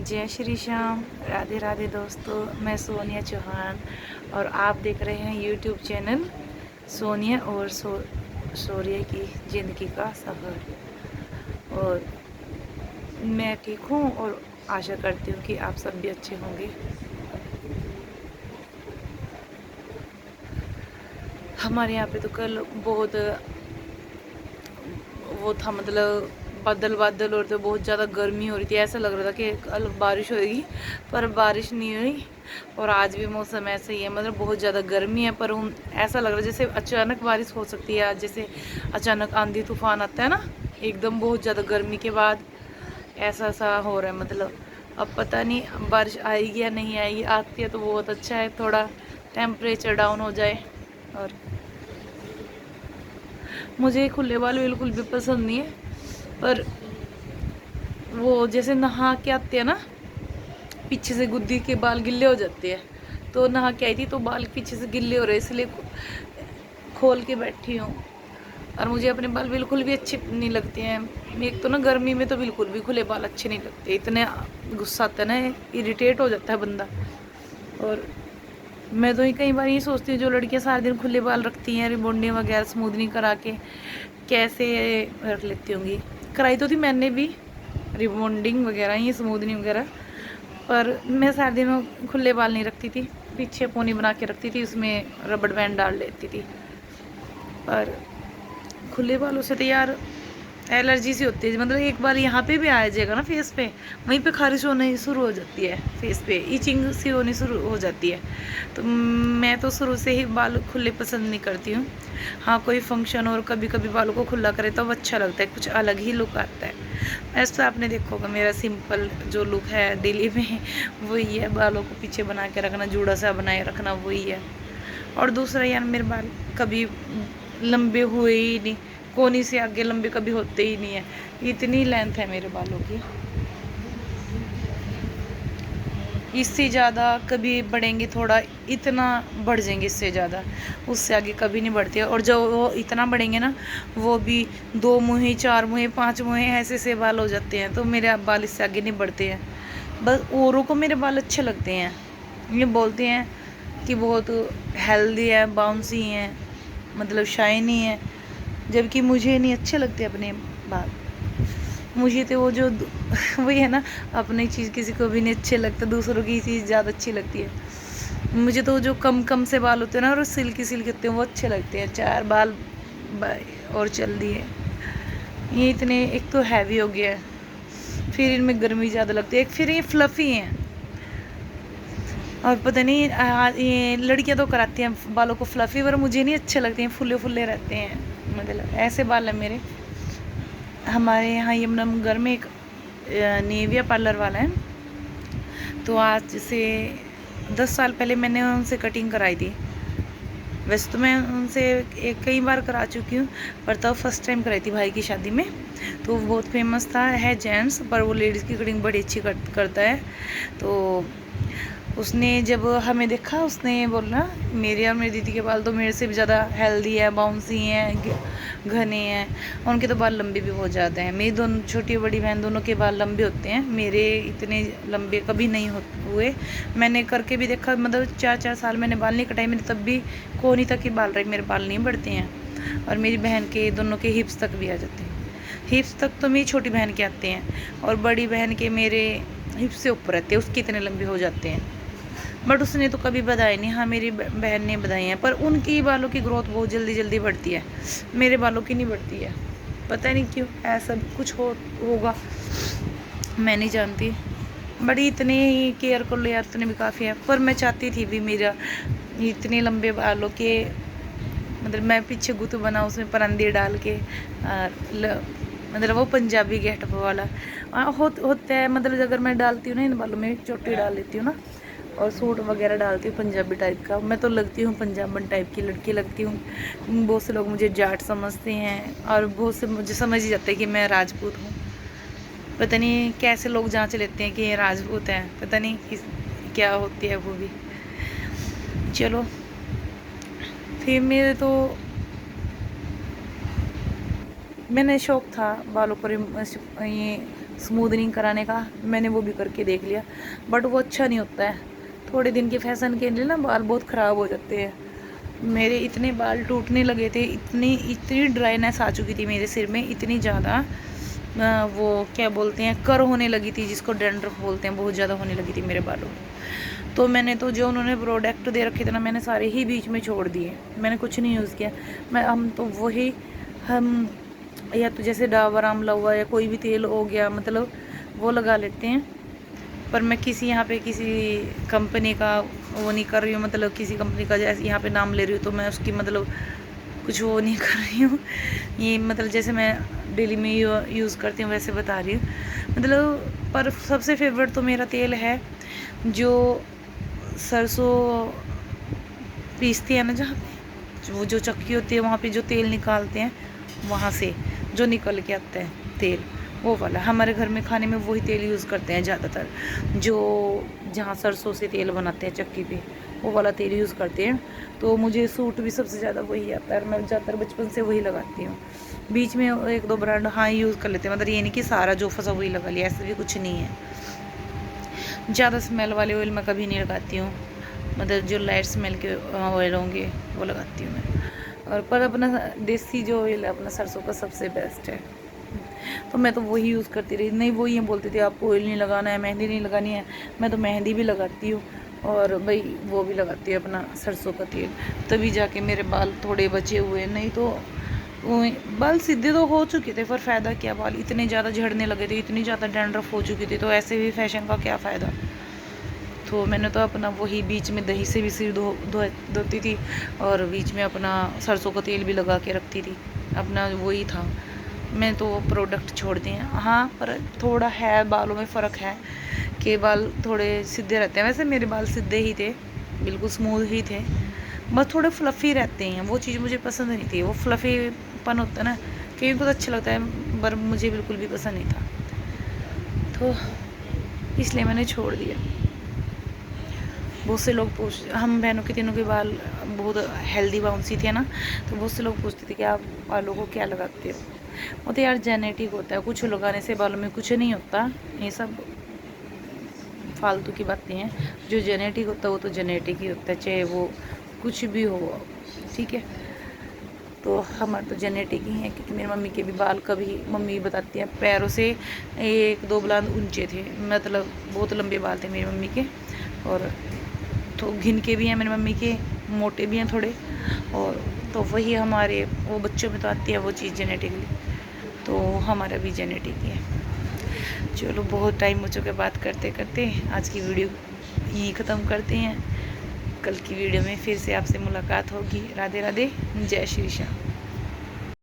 जय श्री श्याम, राधे राधे दोस्तों। मैं सोनिया चौहान और आप देख रहे हैं यूट्यूब चैनल सोनिया और शौर्य की ज़िंदगी का सफ़र। और मैं ठीक हूँ और आशा करती हूँ कि आप सब भी अच्छे होंगे। हमारे यहाँ पे तो कल बहुत वो था, मतलब बादल बादल और तो बहुत ज़्यादा गर्मी हो रही थी। ऐसा लग रहा था कि कल बारिश होगी, पर बारिश नहीं हुई। और आज भी मौसम ऐसे ही है, मतलब बहुत ज़्यादा गर्मी है। पर ऐसा लग रहा है जैसे अचानक बारिश हो सकती है। आज जैसे अचानक आंधी तूफान आता है ना, एकदम बहुत ज़्यादा गर्मी के बाद ऐसा सा हो रहा है। मतलब अब पता नहीं बारिश आएगी या नहीं आएगी। आती है तो बहुत अच्छा है, थोड़ा टेम्परेचर डाउन हो जाए। और मुझे खुले बाल बिल्कुल भी पसंद नहीं है, पर वो जैसे नहा के आते हैं ना, पीछे से गुद्दी के बाल गिल्ले हो जाते हैं। तो नहा के आई थी तो बाल पीछे से गिल्ले हो रहे, इसलिए खोल के बैठी हूँ। और मुझे अपने बाल बिल्कुल भी अच्छे नहीं लगते हैं। एक तो ना गर्मी में तो बिल्कुल भी खुले बाल अच्छे नहीं लगते, इतने गुस्सा आता है ना, इरिटेट हो जाता है बंदा। और मैं तो कई बार ये सोचती हूँ, जो लड़कियाँ सारा दिन खुले बाल रखती हैं, रिबॉन्डिंग वगैरह स्मूदनिंग करा के कैसे रख लेती होंगी। कराई तो थी मैंने भी रिबॉन्डिंग वगैरह, ये स्मूदनिंग वगैरह, पर मैं सारे दिन खुले बाल नहीं रखती थी। पीछे पोनी बना के रखती थी, उसमें रबड़ बैंड डाल लेती थी। पर खुले बालों से तो यार एलर्जी सी होती है। मतलब एक बार यहाँ पे भी आ जाएगा ना फेस पे, वहीं पे खारिश होने शुरू हो जाती है, फेस पे इचिंग सी होनी शुरू हो जाती है। तो मैं तो शुरू से ही बाल खुले पसंद नहीं करती हूँ। हाँ, कोई फंक्शन और कभी कभी बालों को खुला करे तो अच्छा लगता है, कुछ अलग ही लुक आता है। ऐसा आपने देखा होगा, मेरा सिंपल जो लुक है डेली में वही है। बालों को पीछे बना के रखना, जूड़ा सा बनाए रखना, वही है। और दूसरा यार, मेरे बाल कभी लंबे हुए ही नहीं, कोनी से आगे लंबे कभी होते ही नहीं है। इतनी लेंथ है मेरे बालों की, इससे ज़्यादा कभी बढ़ेंगे थोड़ा, इतना बढ़ जाएंगे, इससे ज़्यादा उससे आगे कभी नहीं बढ़ते। और जो वो इतना बढ़ेंगे ना, वो भी 2 मुँहे 4 मुँहे 5 मुँहे ऐसे से बाल हो जाते हैं। तो मेरे बाल इससे आगे नहीं बढ़ते हैं। बस औरों को मेरे बाल अच्छे लगते हैं, ये बोलते हैं कि बहुत हेल्दी है, बाउंसी हैं, मतलब शाइनी है। जबकि मुझे नहीं अच्छे लगते अपने बाल। मुझे तो वो जो वही है ना, अपनी चीज़ किसी को भी नहीं अच्छे लगता, दूसरों की चीज़ ज़्यादा अच्छी लगती है। मुझे तो जो कम कम से बाल होते हैं ना, और सिल्की सिल्की होते हैं, वो अच्छे लगते हैं। 4 बाल और चल दिए। ये इतने, एक तो हैवी हो गया है, फिर इनमें गर्मी ज़्यादा लगती है, एक फिर ये फ्लफ़ी हैं। और पता नहीं ये लड़कियां तो कराती हैं बालों को फ्लफ़ी, पर मुझे नहीं अच्छे लगते हैं, फुले फुले रहते हैं। मतलब ऐसे बाल है मेरे। हमारे यहाँ यमुनानगर में एक नेविया पार्लर वाला है, तो आज से 10 साल पहले मैंने उनसे कटिंग कराई थी। वैसे तो मैं उनसे कई बार करा चुकी हूँ, पर तब फर्स्ट टाइम कराई थी भाई की शादी में। तो वो बहुत फेमस था, है जेंट्स, पर वो लेडीज़ की कटिंग बड़ी अच्छी करता है। तो उसने जब हमें देखा, उसने बोला मेरे और मेरी दीदी के बाल तो मेरे से भी ज़्यादा हेल्दी है, बाउंसी हैं, घने हैं। उनके तो बाल लंबे भी बहुत ज़्यादा हैं। मेरी दोनों छोटी बड़ी बहन दोनों के बाल लंबे होते हैं, मेरे इतने लंबे कभी नहीं हुए। मैंने करके भी देखा, मतलब 4-4 साल मैंने बाल नहीं कटाए मेरे, तब भी कोहनी तक ही बाल रहे, मेरे बाल नहीं बढ़ते हैं। और मेरी बहन के दोनों के हिप्स तक भी आ जाते हैं। हिप्स तक तो मेरी छोटी बहन के आते हैं, और बड़ी बहन के मेरे हिप्स से ऊपर रहते हैं, उसके इतने लंबे हो जाते हैं। बट उसने तो कभी बताया नहीं। हाँ, मेरी बहन ने बताई हैं, पर उनकी बालों की ग्रोथ बहुत जल्दी जल्दी बढ़ती है, मेरे बालों की नहीं बढ़ती है। पता नहीं क्यों, ऐसा कुछ होगा, मैं नहीं जानती। बड़ी इतनी ही केयर कर लो यार, इतने भी काफ़ी है। पर मैं चाहती थी भी मेरा इतने लंबे बालों के, मतलब मैं पीछे गुत्त बना, उसमें परंदे डाल के, मतलब वो पंजाबी गेटअप वाला होता है। मतलब अगर मैं डालती हूँ ना इन बालों में, चोटी डाल लेती हूँ ना, और सूट वगैरह डालती हूँ पंजाबी टाइप का, मैं तो लगती हूँ पंजाबन टाइप की लड़की लगती हूँ। बहुत से लोग मुझे जाट समझते हैं, और बहुत से मुझे समझ ही जाते हैं कि मैं राजपूत हूँ। पता नहीं कैसे लोग जांच लेते हैं कि ये राजपूत हैं, पता नहीं क्या होती है वो भी। चलो, फिर मेरे तो मैंने शौक था बालों को ये स्मूदनिंग कराने का, मैंने वो भी करके देख लिया, बट वो अच्छा नहीं होता है। थोड़े दिन के फैशन के लिए ना बाल बहुत ख़राब हो जाते हैं। मेरे इतने बाल टूटने लगे थे, इतनी इतनी ड्राइनेस आ चुकी थी मेरे सिर में, इतनी ज़्यादा वो क्या बोलते हैं, कर होने लगी थी, जिसको डैंड्रफ बोलते हैं, बहुत ज़्यादा होने लगी थी मेरे बालों में। तो मैंने तो जो उन्होंने प्रोडक्ट दे रखे थे ना, मैंने सारे ही बीच में छोड़ दिए, मैंने कुछ नहीं यूज़ किया। हम तो वही हम या तो जैसे डाबर आंवला हुआ या कोई भी तेल हो गया, मतलब वो लगा लेते हैं। पर मैं किसी यहाँ पे किसी कंपनी का वो नहीं कर रही हूँ, मतलब किसी कंपनी का जैसे यहाँ पे नाम ले रही हूँ तो मैं उसकी मतलब कुछ वो नहीं कर रही हूँ। ये मतलब जैसे मैं डेली में यूज़ करती हूँ वैसे बता रही हूँ मतलब। पर सबसे फेवरेट तो मेरा तेल है जो सरसों पीसती है ना, जहाँ पे वो जो चक्की होती है वहाँ पे जो तेल निकालते हैं, वहाँ से जो निकल के आता है तेल, वो वाला। हमारे घर में खाने में वही तेल यूज़ करते हैं ज़्यादातर, जो जहाँ सरसों से तेल बनाते हैं चक्की पे, वो वाला तेल यूज़ करते हैं। तो मुझे सूट भी सबसे ज़्यादा वही आता है, मैं ज़्यादातर बचपन से वही लगाती हूँ। बीच में एक दो ब्रांड हाँ यूज़ कर लेते हैं, मतलब ये नहीं कि सारा जो फंसा वही लगा लिया, ऐसा भी कुछ नहीं है। ज़्यादा स्मेल वाले ऑयल मैं कभी नहीं लगाती हूँ, मतलब जो लाइट स्मेल के ऑयल होंगे वो लगाती हूँ मैं। और पर अपना देसी जो ऑयल है अपना सरसों का सबसे बेस्ट है, तो मैं तो वही यूज़ करती रही। नहीं वो ये बोलते थे आपको ऑयल नहीं लगाना है, मेहंदी नहीं लगानी है, मैं तो मेहंदी भी लगाती हूँ और भाई वो भी लगाती हूँ अपना सरसों का तेल, तभी जाके मेरे बाल थोड़े बचे हुए। नहीं तो बाल सीधे तो हो चुके थे, पर फ़ायदा क्या, बाल इतने ज़्यादा झड़ने लगे थे, इतनी ज़्यादा डैंड्रफ हो चुकी थी, तो ऐसे भी फैशन का क्या फ़ायदा। तो मैंने तो अपना वही बीच में दही से भी सिर धोती थी और बीच में अपना सरसों का तेल भी लगा के रखती थी, अपना वही था। मैं तो वो प्रोडक्ट छोड़ दिए हैं। हाँ पर थोड़ा है, बालों में फ़र्क है कि बाल थोड़े सीधे रहते हैं, वैसे मेरे बाल सीधे ही थे, बिल्कुल स्मूथ ही थे, बस थोड़े फ्लफ़ी रहते हैं। वो चीज़ मुझे पसंद नहीं थी, वो फ्लफ़ीपन होता है ना, कहीं को तो अच्छा लगता है पर मुझे बिल्कुल भी पसंद नहीं था, तो इसलिए मैंने छोड़ दिया। बहुत से लोग हम बहनों के तीनों के बाल बहुत हेल्दी बाउंसी थे ना, तो बहुत से लोग पूछते थे कि आप बालों को क्या लगाते हो। वो तो यार जेनेटिक होता है, कुछ लगाने से बालों में कुछ नहीं होता, ये सब फालतू की बातें हैं। जो जेनेटिक होता है वो तो जेनेटिक ही होता है, चाहे वो कुछ भी हो, ठीक है। तो हमारे तो जेनेटिक ही है, क्योंकि मेरी मम्मी के भी बाल कभी, मम्मी बताती हैं, पैरों से एक दो बुलंद ऊंचे थे, मतलब बहुत लंबे बाल थे मेरी मम्मी के, और तो घिन के भी हैं मेरी मम्मी के, मोटे भी हैं थोड़े, और तो वही हमारे वो बच्चों में तो आती है वो चीज़ जेनेटिकली, तो हमारा भी जेनेटिक ही है। चलो बहुत टाइम हो चुका बात करते करते, आज की वीडियो यहीं ख़त्म करते हैं। कल की वीडियो में फिर से आपसे मुलाकात होगी। राधे राधे, जय श्री श्याम।